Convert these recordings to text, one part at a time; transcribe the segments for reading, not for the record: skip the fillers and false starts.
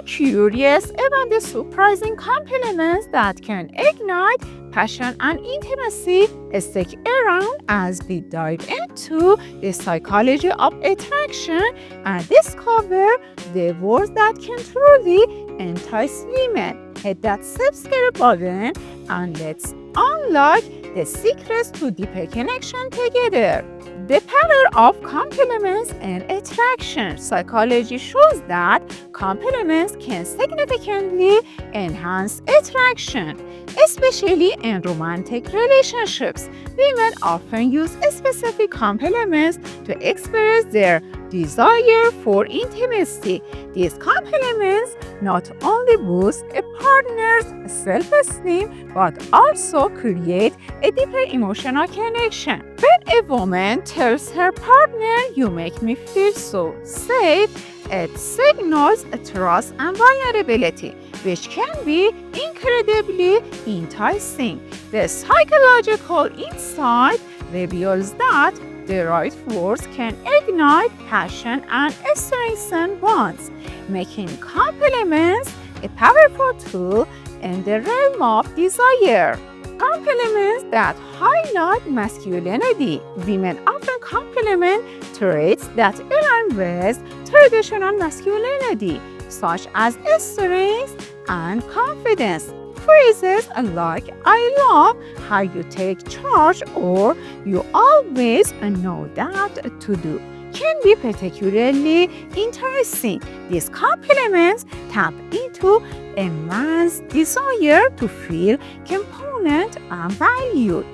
curious about the surprising compliments that can ignite passion and intimacy? Stick around as we dive into the psychology of attraction and discover the words that can truly entice women. Hit that subscribe button and let's unlock the secrets to deeper connection together. The power of compliments and attraction. Psychology shows that compliments can significantly enhance attraction, especially in romantic relationships. Women often use specific compliments to express their desire for intimacy. These compliments not only boost a partner's self-esteem but also create a deeper emotional connection. When a woman tells her partner, "You make me feel so safe," it signals trust and vulnerability, which can be incredibly enticing. The psychological insight reveals that the right words can ignite passion and strengthen bonds, making compliments a powerful tool in the realm of desire. Compliments that highlight masculinity. Women often compliment traits that align with traditional masculinity, such as strength and confidence. Phrases like "I love how you take charge" or "you always know that to do" can be particularly interesting. These compliments tap into a man's desire to feel component and valued,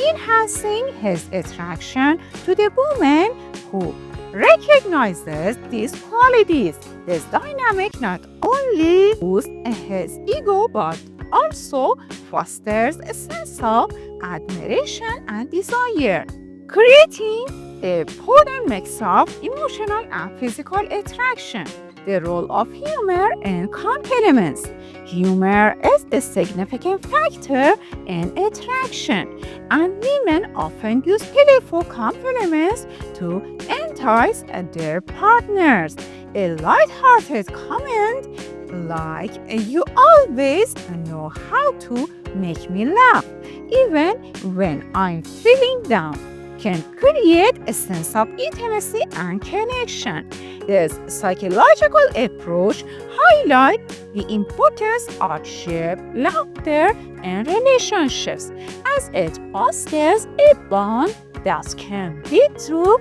enhancing his attraction to the woman who recognizes these qualities. This dynamic not only boosts his ego but also fosters a sense of admiration and desire, creating a potent mix of emotional and physical attraction. The role of humor and compliments. Humor is a significant factor in attraction, and women often use playful compliments to entice their partners. A light-hearted comment like "You always know how to make me laugh, even when I'm feeling down," can create a sense of intimacy and connection. This psychological approach highlights the importance of shared laughter in relationships, as it fosters a bond that can lead to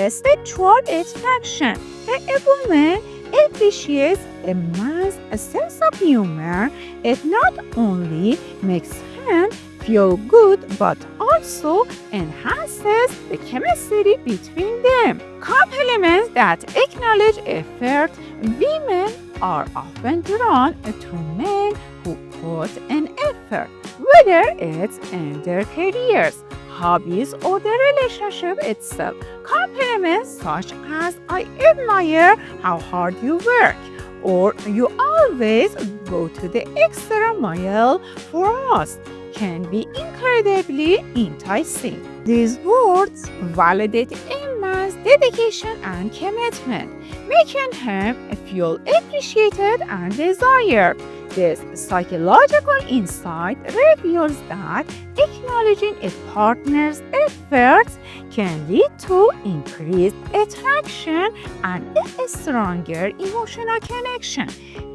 sexual attraction. When a woman appreciates a man's sense of humor, it not only makes him feel good but also enhances the chemistry between them. Compliments that acknowledge effort. Women are often drawn to men who put in effort, whether it's in their careers, hobbies, or the relationship itself. Compliments such as "I admire how hard you work," or "You always go to the extra mile for us," can be incredibly enticing. These words validate a man's dedication and commitment, making him feel appreciated and desired. This psychological insight reveals that acknowledging a partner's efforts can lead to increased attraction and a stronger emotional connection,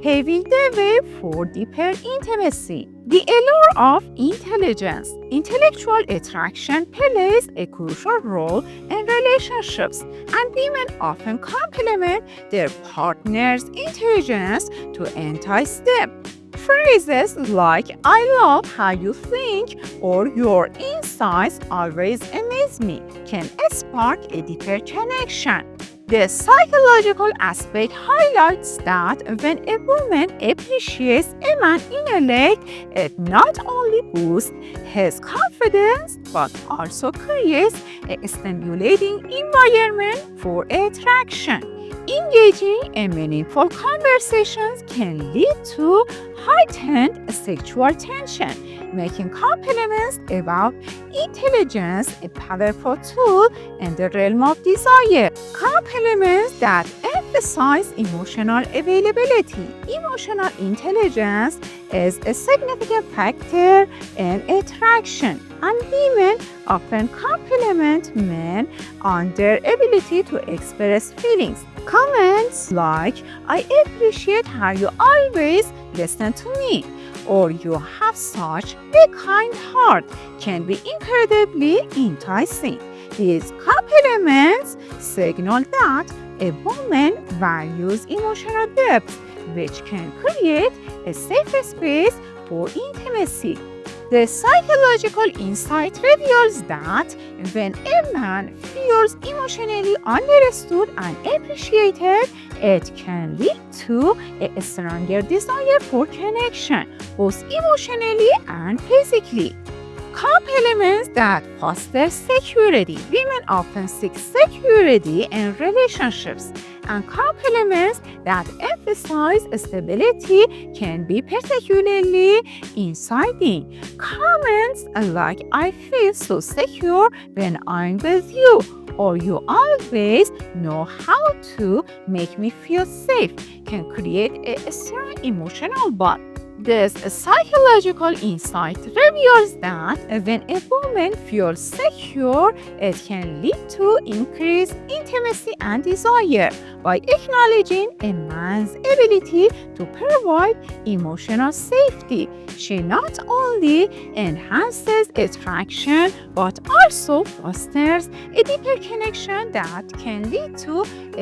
paving the way for deeper intimacy. The allure of intelligence. Intellectual attraction plays a crucial role in relationships, and women often compliment their partner's intelligence to entice them. Phrases like "I love how you think" or "Your insights always amaze me" can spark a deeper connection. The psychological aspect highlights that when a woman appreciates a man's intellect, it not only boosts his confidence but also creates a stimulating environment for attraction. Engaging in meaningful conversations can lead to heightened sexual tension, making compliments about intelligence a powerful tool in the realm of desire. Compliments that emphasize emotional availability. Emotional intelligence is a significant factor in attraction, and women often compliment men on their ability to express feelings. Comments like, "I appreciate how you always listen to me," or "you have such a kind heart," can be incredibly enticing. These compliments signal that a woman values emotional depth, which can create a safe space for intimacy. The psychological insight reveals that when a man feels emotionally understood and appreciated, it can lead to a stronger desire for connection, both emotionally and physically. Compliments that foster security. Women often seek security in relationships, and compliments that emphasize stability can be particularly inciting. Comments like, "I feel so secure when I'm with you," or "you always know how to make me feel safe," can create a strong emotional bond. This psychological insight reveals that when a woman feels secure, it can lead to increased intimacy and desire. By acknowledging a man's ability to provide emotional safety, she not only enhances attraction but also fosters a deeper connection that can lead to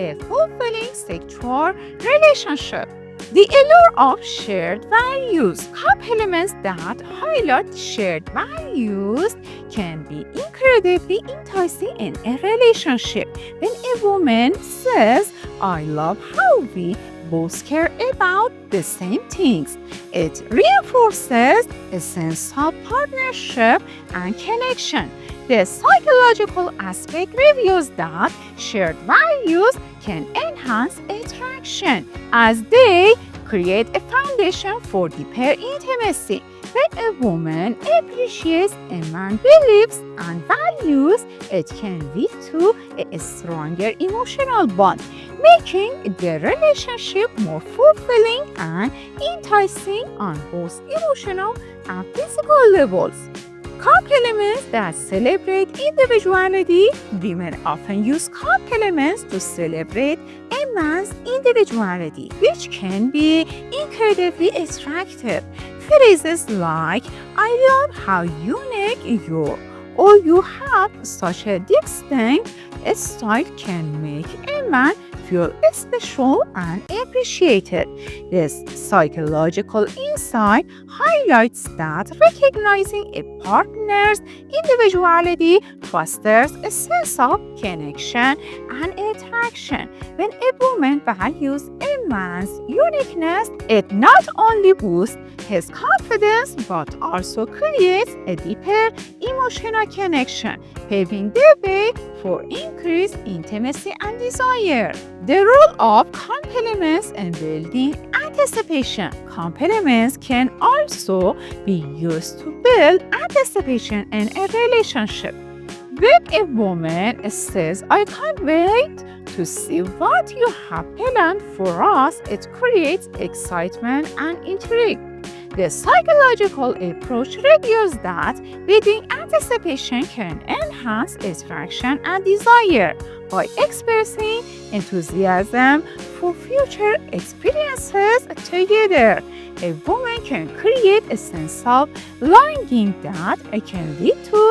a fulfilling sexual relationship. The allure of shared values. Compliments that highlight shared values can be incredibly enticing in a relationship. When a woman says, "I love how we both care about the same things," it reinforces a sense of partnership and connection. The psychological aspect reveals that shared values can enhance attraction as they create a foundation for deeper intimacy. When a woman appreciates a man's beliefs and values, it can lead to a stronger emotional bond, making the relationship more fulfilling and enticing on both emotional and physical levels. Compliments that celebrate individuality. Women often use compliments to celebrate a man's individuality, which can be incredibly attractive. Phrases like, "I love how unique you are," or "you have such a distinct style," can make a man feel special and appreciated. This psychological insight highlights that recognizing a partner's individuality fosters a sense of connection and attraction. When a woman values a man's uniqueness, it not only boosts his confidence but also creates a deeper emotional connection, paving the way for increased intimacy and desire. The role of compliments in building anticipation. Compliments can also be used to build anticipation in a relationship. When a woman says, "I can't wait to see what you have planned for us," it creates excitement and intrigue. The psychological approach reveals that building anticipation can enhance attraction and desire. By expressing enthusiasm for future experiences together, a woman can create a sense of longing that can lead to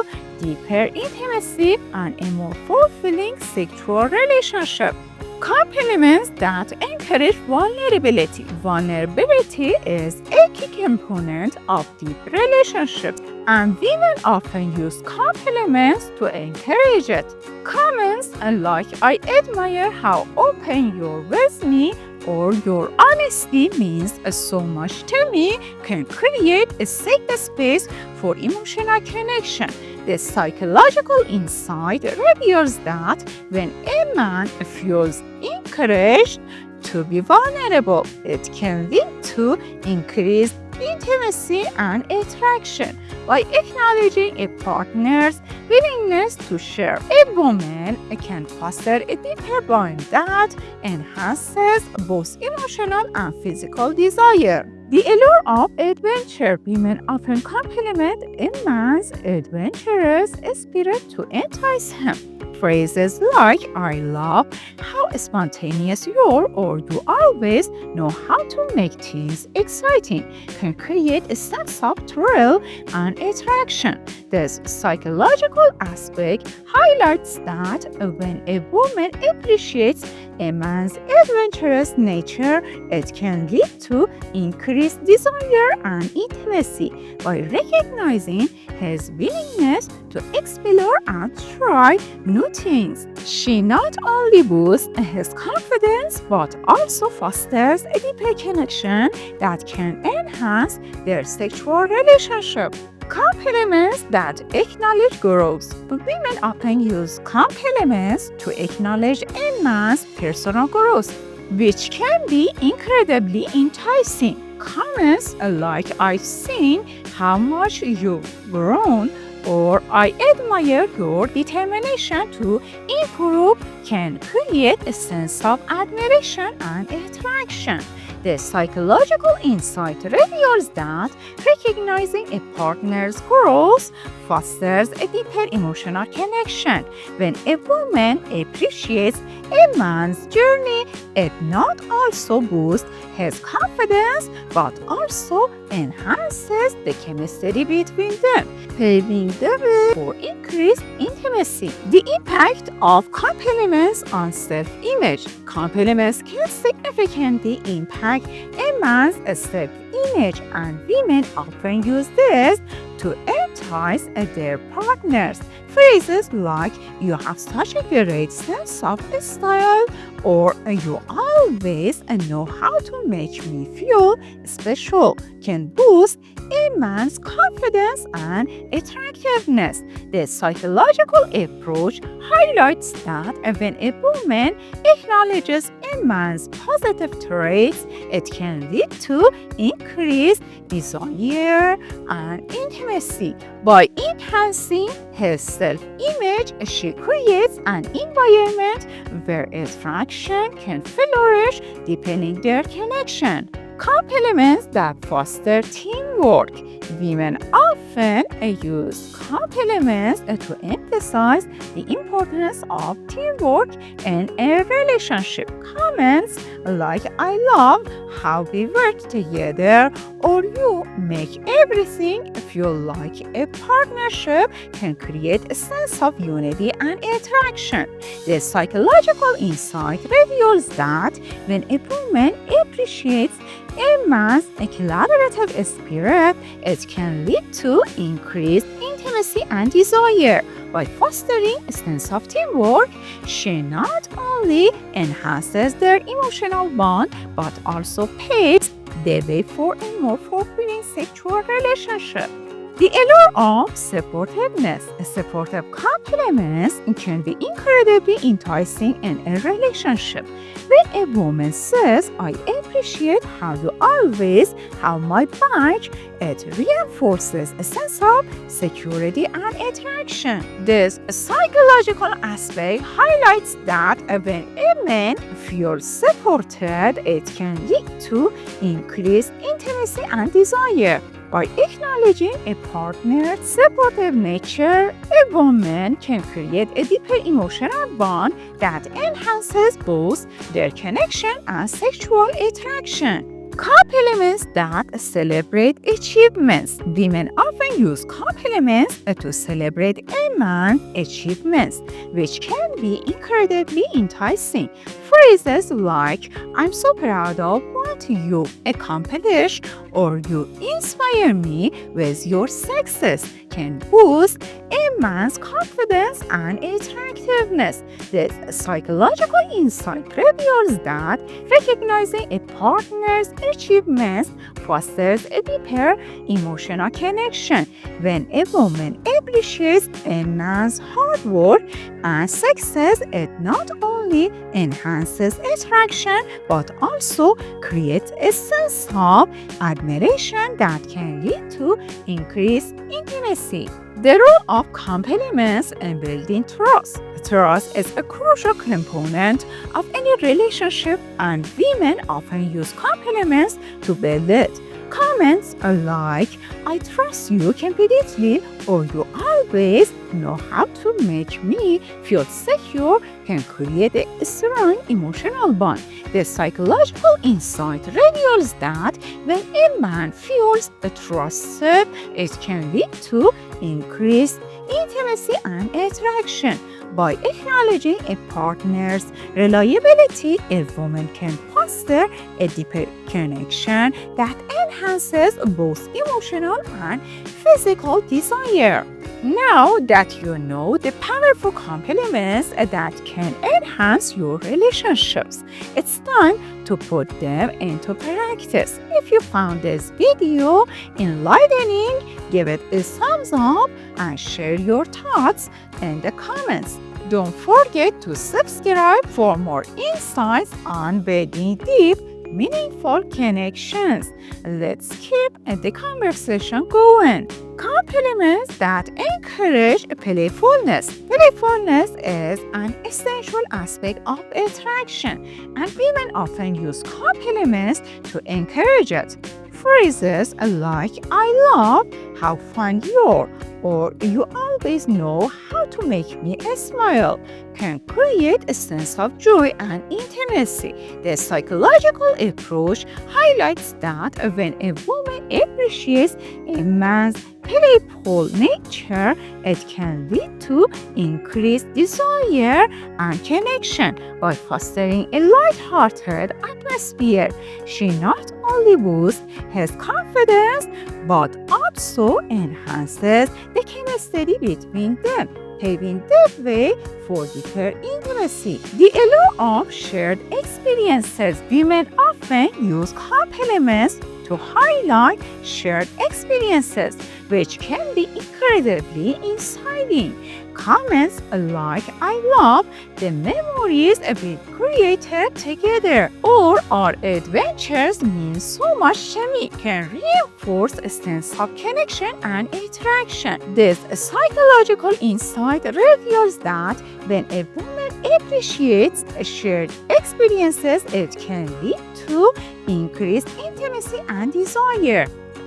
deeper intimacy and a more fulfilling sexual relationship. Compliments that encourage vulnerability. Vulnerability is a key component of deep relationships, and women often use compliments to encourage it. Comments like, "I admire how open you're with me," or "your honesty means so much to me," can create a safe space for emotional connection. The psychological insight reveals that when a man feels encouraged to be vulnerable. It can lead to increased intimacy and attraction. By acknowledging a partner's willingness to share, a woman can foster a deeper bond that enhances both emotional and physical desire. The allure of adventure. Women often compliment a man's adventurous spirit to entice him. Phrases like, I love how spontaneous you are, or you always know how to make things exciting, can create a sense of thrill and attraction. This psychological aspect highlights that when a woman appreciates a man's adventurous nature, it can lead to increased desire and intimacy. By recognizing his willingness to explore and try new things, she not only boosts his confidence but also fosters a deeper connection that can enhance their sexual relationship. Compliments that acknowledge growth. Women often use compliments to acknowledge a man's personal growth, which can be incredibly enticing. Comments like, I've seen how much you've grown, or I admire your determination to improve, can create a sense of admiration and attraction. The psychological insight reveals that recognizing a partner's growth fosters a deeper emotional connection. When a woman appreciates a man's journey, it not also boosts his confidence but also enhances the chemistry between them, paving the way for increased intimacy. The impact of compliments on self-image. Compliments can significantly impact a man's self-image, and women often use this to entice their partners. Phrases like, you have such a great sense of style, or you always know how to make me feel special, can boost a man's confidence and attractiveness. The psychological approach highlights that when a woman acknowledges a man's positive traits, it can lead to increased desire and intimacy. By enhancing his self-image, she creates an environment where attraction can flourish, deepening their connection. Compliments that foster teamwork. Women often use compliments to emphasize the importance of teamwork in a relationship. Comments like, I love how we work together, or you make everything feel like a partnership, can create a sense of unity and attraction. The psychological insight reveals that when a woman appreciates a man's collaborative spirit, it can lead to increased intimacy and desire. By fostering a sense of teamwork, she not only enhances their emotional bond but also paves the way for a more fulfilling sexual relationship. The allure of supportiveness. Supportive compliments can be incredibly enticing in a relationship. When a woman says, I appreciate how you always have my back, it reinforces a sense of security and attraction. This psychological aspect highlights that when a man feels supported, it can lead to increased intimacy and desire. By acknowledging a partner's supportive nature, a woman can create a deeper emotional bond that enhances both their connection and sexual attraction. Compliments that celebrate achievements. Women often use compliments to celebrate a man's achievements, which can be incredibly enticing. Phrases like, I'm so proud of what you accomplished, or you inspire me with your success, can boost a man's confidence and attractiveness. This psychological insight reveals that recognizing a partner's achievements fosters a deeper emotional connection. When a woman appreciates a man's hard work and success, it not only enhances attraction but also creates a sense of admiration that can lead to increased intimacy. The role of compliments in building trust. Trust is a crucial component of any relationship, and women often use compliments to build it. Comments like, "I trust you completely," or "you always know how to make me feel secure," can create a strong emotional bond. The psychological insight reveals that when a man feels trusted, it can lead to increased intimacy and attraction. By acknowledging a partner's reliability, a woman can foster a deeper connection that enhances both emotional and physical desire. Now that you know the powerful compliments that can enhance your relationships, it's time to put them into practice. If you found this video enlightening, give it a thumbs up and share your thoughts in the comments. Don't forget to subscribe for more insights on building deep, meaningful connections. Let's keep the conversation going. Compliments that encourage playfulness. Playfulness is an essential aspect of attraction, and women often use compliments to encourage it. Phrases like, "I love how fun you're," or "you always know how to make me smile," can create a sense of joy and intimacy. The psychological approach highlights that when a woman appreciates a man's playful nature, it can lead to increased desire and connection. By fostering a light-hearted atmosphere, she not only boosts his confidence but also enhances the chemistry between them, paving the way for deeper intimacy. The allure of shared experiences. Women often use compliments to highlight shared experiences, which can be incredibly exciting. Comments like, "I love the memories we created together," or "our adventures mean so much to me," can reinforce a sense of connection and attraction. This psychological insight reveals that when a woman appreciates shared experiences, it can lead to increased intimacy and desire.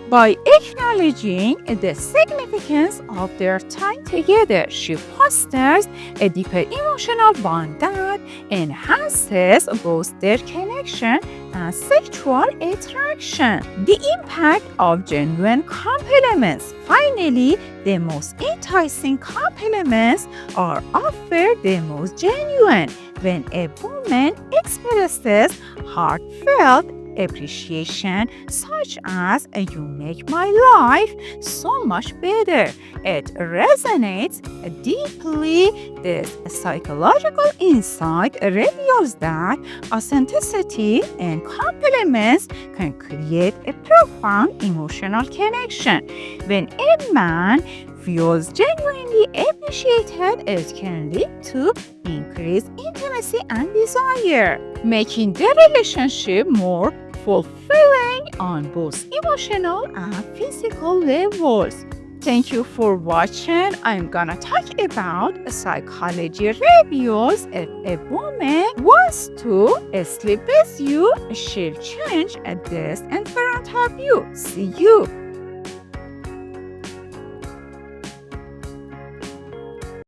By acknowledging the significance of their time together, she fosters a deeper emotional bond that enhances both their connection and sexual attraction. The impact of genuine compliments. Finally, the most enticing compliments are often the most genuine. When a woman expresses heartfelt appreciation, such as "you make my life so much better," it resonates deeply. This psychological insight reveals that authenticity and compliments can create a profound emotional connection. When a man feels genuinely appreciated, it can lead to increased intimacy and desire, making the relationship more fulfilling on both emotional and physical levels. Thank you for watching. I'm gonna talk about psychology reviews. If a woman wants to sleep with you, she'll change this in front of you. See you.